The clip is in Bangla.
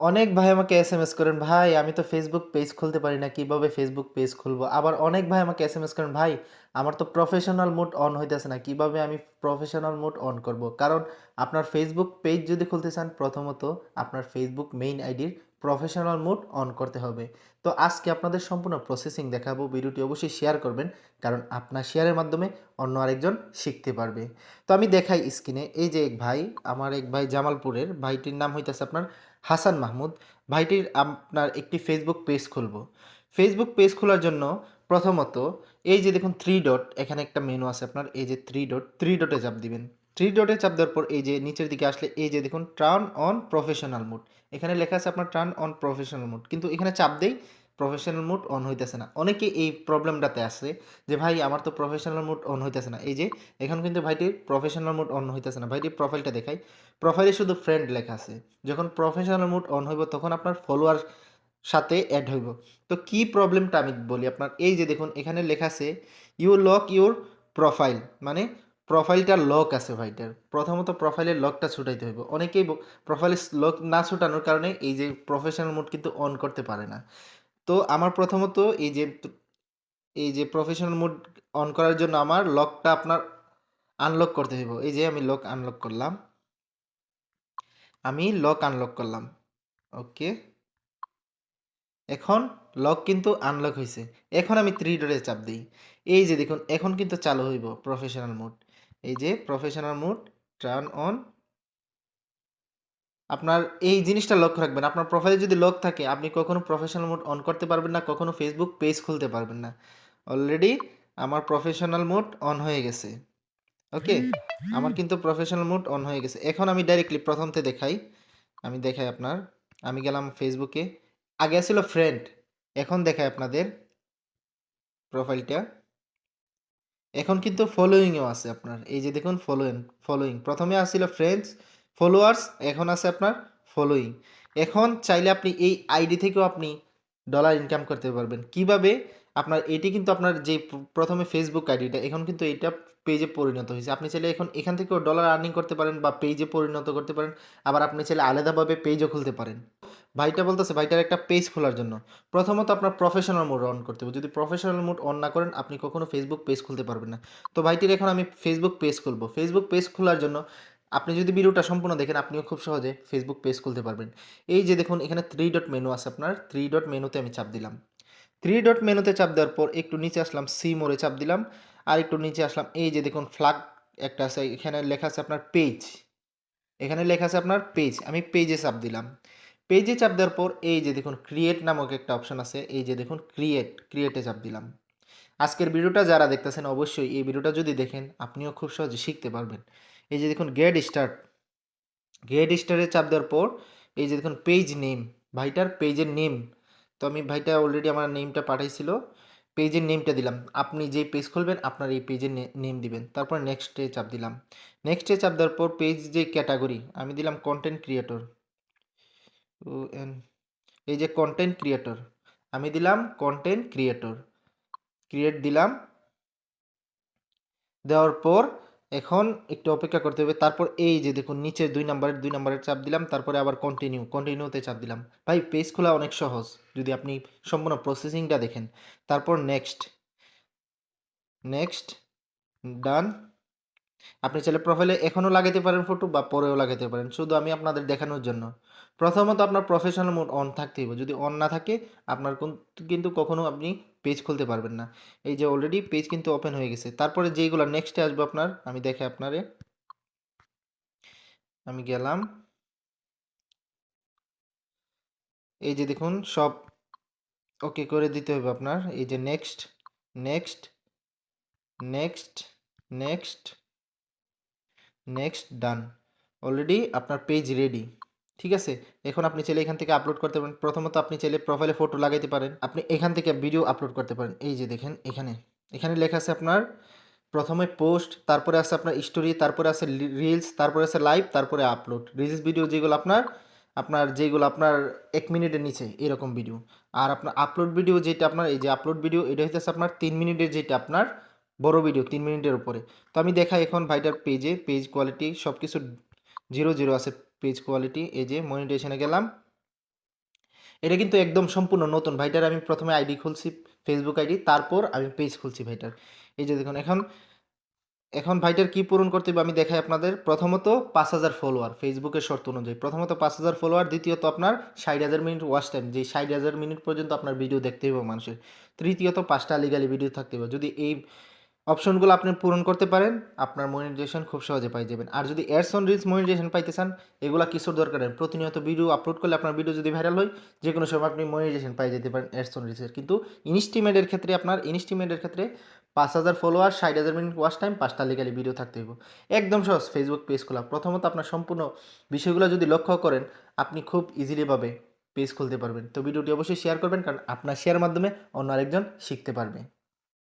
অনেক ভাই আমাকে এসএমএস করেন, ভাই আমি তো ফেসবুক পেজ খুলতে পারি না, কিভাবে ফেসবুক পেজ খুলবো? আবার অনেক ভাই আমাকে এসএমএস করেন, ভাই আমার তো প্রফেশনাল মোড অন হইতেছে না, কিভাবে আমি প্রফেশনাল মোড অন করব? কারণ আপনার ফেসবুক পেজ যদি খুলতে চান, প্রথমত আপনার ফেসবুক মেইন আইডির প্রফেশনাল মোড অন করতে হবে। তো আজকে আপনাদের সম্পূর্ণ প্রসেসিং দেখাবো, ভিডিওটি অবশ্যই শেয়ার করবেন, কারণ আপনার শেয়ারের মাধ্যমে অন্য আরেকজন শিখতে পারবে। তো আমি দেখাই স্ক্রিনে, এই যে এক ভাই, আমার এক ভাই জামালপুরের, ভাইটির নাম হইতেছে আপনার হাসান মাহমুদ। ভাইটির আপনার একটি ফেসবুক পেজ খুলব। ফেসবুক পেজ খোলার জন্য প্রথমত এই যে দেখুন থ্রি ডট, এখানে একটা মেনু আছে আপনার, এই যে থ্রি ডটে চাপ দিবেন। থ্রি ডটে চাপ দেওয়ার পর এই যে নিচের দিকে আসলে এই যে দেখুন টার্ন অন প্রফেশনাল মোড, এখানে লেখা আছে আপনার টার্ন অন প্রফেশনাল মোড, কিন্তু এখানে চাপ দেই প্রফেশনাল মোড অন হইতেছে না। অনেকে এই প্রবলেমটাতে আসে যে ভাই আমার তো প্রফেশনাল মোড অন হইতেছে না। এই যে এখন কিন্তু ভাইটির প্রফেশনাল মোড অন হইতেছে না। ভাইটির প্রোফাইলটা দেখাই, প্রোফাইলে শুধু ফ্রেন্ড লেখা আছে। যখন প্রফেশনাল মোড অন হইব তখন আপনার ফলোয়ার সাথে অ্যাড হইব। তো কি প্রবলেমটা আমি বলি আপনার, এই যে দেখুন এখানে লেখা আছে ইউ লক ইউর প্রোফাইল, মানে প্রোফাইলটা লক আছে ভাইটার। প্রথমত প্রোফাইলের লকটা ছুটাইতে হইব। অনেকেই প্রোফাইলের লক না ছুটানোর কারণে এই যে প্রফেশনাল মোড কিন্তু অন করতে পারে না। তো আমার প্রথমত এই যে প্রফেশনাল মোড অন করার জন্য আমার লকটা আপনার আনলক করতে হইব। এই যে আমি লক আনলক করলাম, আমি লক আনলক করলাম। ওকে, এখন লক কিন্তু আনলক হয়েছে। এখন আমি থ্রি ডটে চাপ দিই, এই যে দেখুন এখন কিন্তু চালু হইব প্রফেশনাল মোড। এই যে প্রফেশনাল মোড টার্ন অন। আপনার এই জিনিসটা লক্ষ্য রাখবেন, আপনার প্রোফাইলে যদি লক থাকে আপনি কখনো প্রফেশনাল মোড অন করতে পারবেন না, কখনো ফেসবুক পেজ খুলতে পারবেন না। অলরেডি আমার প্রফেশনাল মোড অন হয়ে গেছে। ওকে, আমার কিন্তু প্রফেশনাল মোড অন হয়ে গেছে। এখন আমি ডাইরেক্টলি প্রথমতে দেখাই, আমি দেখাই আপনার, আমি গেলাম ফেসবুকে, আগে ছিল ফ্রেন্ড, এখন দেখাই আপনাদের প্রোফাইলটা। এখন কিন্তু ফলোয়িংও আছে আপনার, এই যে দেখুন ফলোয়িং প্রথমে আসছিল ফ্রেন্ডস, ফলোয়ার্স, এখন আছে আপনার ফলোয়িং। এখন চাইলে আপনি এই আইডি থেকেও আপনি ডলার ইনকাম করতে পারবেন। কিভাবে? আপনার এটি কিন্তু আপনার যে প্রথমে ফেসবুক আইডিটা, এখন কিন্তু এইটা পেজে পরিণত হয়েছে। আপনি চাইলে এখন এখান থেকেও ডলার আর্নিং করতে পারেন বা পেজে পরিণত করতে পারেন। আবার আপনি চাইলে আলাদাভাবে পেজও খুলতে পারেন। ভাইটা বলতেছে ভাইটার একটা পেজ খোলার জন্য প্রথমত আপনার প্রফেশনাল মোড অন করতে হবে। যদি প্রফেশনাল মোড অন না করেন আপনি কখনো ফেসবুক পেজ খুলতে পারবেন না। তো ভাইটির এখন আমি ফেসবুক পেজ খুলবো। ফেসবুক পেজ খোলার জন্য আপনি যদি ভিডিওটা সম্পূর্ণ দেখেন আপনিও খুব সহজে ফেসবুক পেজ খুলতে পারবেন। এই যে দেখুন এখানে থ্রি ডট মেনু আছে আপনার, থ্রি ডট মেনুতে আমি চাপ দিলাম। থ্রি ডট মেনুতে চাপ দেওয়ার পর একটু নিচে আসলাম, সি মোড়ে চাপ দিলাম। আর একটু নিচে আসলাম, এই যে দেখুন ফ্ল্যাগ একটা আছে, এখানে লেখা আছে আপনার পেজ, এখানে লেখা আছে আপনার পেজ, আমি পেজে চাপ দিলাম। পেজে চাপ দেওয়ার পর এই যে দেখুন ক্রিয়েট নামক একটা অপশন আছে, এই যে দেখুন ক্রিয়েটে চাপ দিলাম। আজকের ভিডিওটা যারা দেখতেছেন অবশ্যই এই ভিডিওটা যদি দেখেন আপনিও খুব সহজে শিখতে পারবেন। এই যে দেখুন গেট স্টারে চাপ দেওয়ার পর এই যে দেখুন পেজ নেম, ভাইটার পেজের নেম। তো আমি ভাইটা অলরেডি আমার নেমটা পাঠাইছিল, পেজের নেমটা দিলাম। আপনি যে পেজ খুলবেন আপনার এই পেজের নেম দিবেন। তারপর নেক্সটে চাপ দিলাম। নেক্সটে চাপ দেওয়ার পর পেজ যে ক্যাটাগরি আমি দিলাম কন্টেন্ট ক্রিয়েটর। এই যে কন্টেন্ট ক্রিয়েটর, আমি দিলাম কন্টেন্ট ক্রিয়েটর, ক্রিয়েট দিলাম। দেওয়ার পর এখন একটু অপেক্ষা করতে হবে। তারপর এই যে দেখুন নিচে দুই নাম্বারের চাপ দিলাম, তারপরে আবার কন্টিনিউতে চাপ দিলাম। ভাই পেজ খোলা অনেক সহজ যদি আপনি সম্পূর্ণ প্রসেসিংটা দেখেন। তারপর নেক্সট ডান। আপনি চাইলে প্রোফাইলে এখনও লাগাতে পারেন ফটো বা পরেও লাগাতে পারেন, শুধু আমি আপনাদের দেখানোর জন্য। প্রথমত আপনার প্রফেশনাল মোড অন থাকতে হবে, যদি অন না থাকে আপনার কিন্তু কখনো আপনি পেজ খুলতে পারবেন না। এই যে অলরেডি পেজ কিন্তু ওপেন হয়ে গেছে। তারপরে যেইগুলো নেক্সটে আসবে আপনার, আমি দেখে আপনারে, আমি গেলাম, এই যে দেখুন সব ওকে করে দিতে হবে আপনার। এই যে next next next next next done. Already আপনার পেজ রেডি। ঠিক আছে, এখন আপনি চাইলে এখান থেকে আপলোড করতে পারেন। প্রথমত আপনি চাইলে প্রোফাইলে ফটো লাগাইতে পারেন, আপনি এখান থেকে ভিডিও আপলোড করতে পারেন। এই যে দেখেন এখানে এখানে লেখা আছে আপনার প্রথমে পোস্ট, তারপরে আছে আপনার স্টোরি, তারপরে আছে রিলস, তারপরে আছে লাইভ, তারপরে আপলোড। রিলস ভিডিও যেগুলো আপনার আপনার যেগুলো আপনার 1 মিনিটের নিচে এরকম ভিডিও। আর আপনার আপলোড ভিডিও যেটা আপনার, এই যে আপলোড ভিডিও এটা হচ্ছে আপনার 3 মিনিটের, যেটা আপনার বড় ভিডিও 3 মিনিটের উপরে। তো আমি দেখাই এখন ভাইটার পেজে, পেজ কোয়ালিটি সব কিছু 0 0 আছে পেজ কোয়ালিটি। এই যে মনিটাইজেশনে গেলাম, এটা কিন্তু একদম সম্পূর্ণ নতুন ভাইটার। আমি প্রথমে আইডি খুলছি, ফেসবুক আইডি, তারপর আমি পেজ খুলছি ভাইটার। এই যে দেখুন, এখন এখন ভাইটার কি পূরণ করতে হবে আমি দেখাই আপনাদের। প্রথমত 5,000 ফলোয়ার ফেসবুকের শর্ত অনুযায়ী, প্রথমত 5,000 ফলোয়ার, দ্বিতীয়ত আপনার 60,000 মিনিট ওয়াচ টাইম, যে 60,000 মিনিট পর্যন্ত আপনার ভিডিও দেখতে হবে মানুষের, তৃতীয়ত 5টা লিগালি ভিডিও থাকতে হবে। যদি এই অপশনগুলো আপনি পূরণ করতে পারেন, আপনার মনিটাইজেশন খুব সহজে পাই যাবেন। আর যদি অ্যাডস অন রিলস মনিটাইজেশন পাইতে চান, এগুলা কিছুর দরকার নেই। প্রতিনিয়ত ভিডিও আপলোড করলে আপনার ভিডিও যদি ভাইরাল হয়, যে কোনো সময় আপনি মনিটাইজেশন পাই যেতে পারেন অ্যাডস অন রিলসের। কিন্তু ইনস্টিমেটের ক্ষেত্রে, আপনার ইনস্টিমেটের ক্ষেত্রে 5,000 ফলোয়ার, 60,000 মিনিট ওয়াচ টাইম, 5টা লিগালি ভিডিও থাকতে হবে। একদম সহজ ফেসবুক পেজ খোলা। প্রথমত আপনার সম্পূর্ণ বিষয়গুলো যদি লক্ষ্য করেন, আপনি খুব ইজিলিভাবে পেজ খুলতে পারবেন। তো ভিডিওটি অবশ্যই শেয়ার করবেন, কারণ আপনার শেয়ার মাধ্যমে অন্য আরেকজন শিখতে পারবে।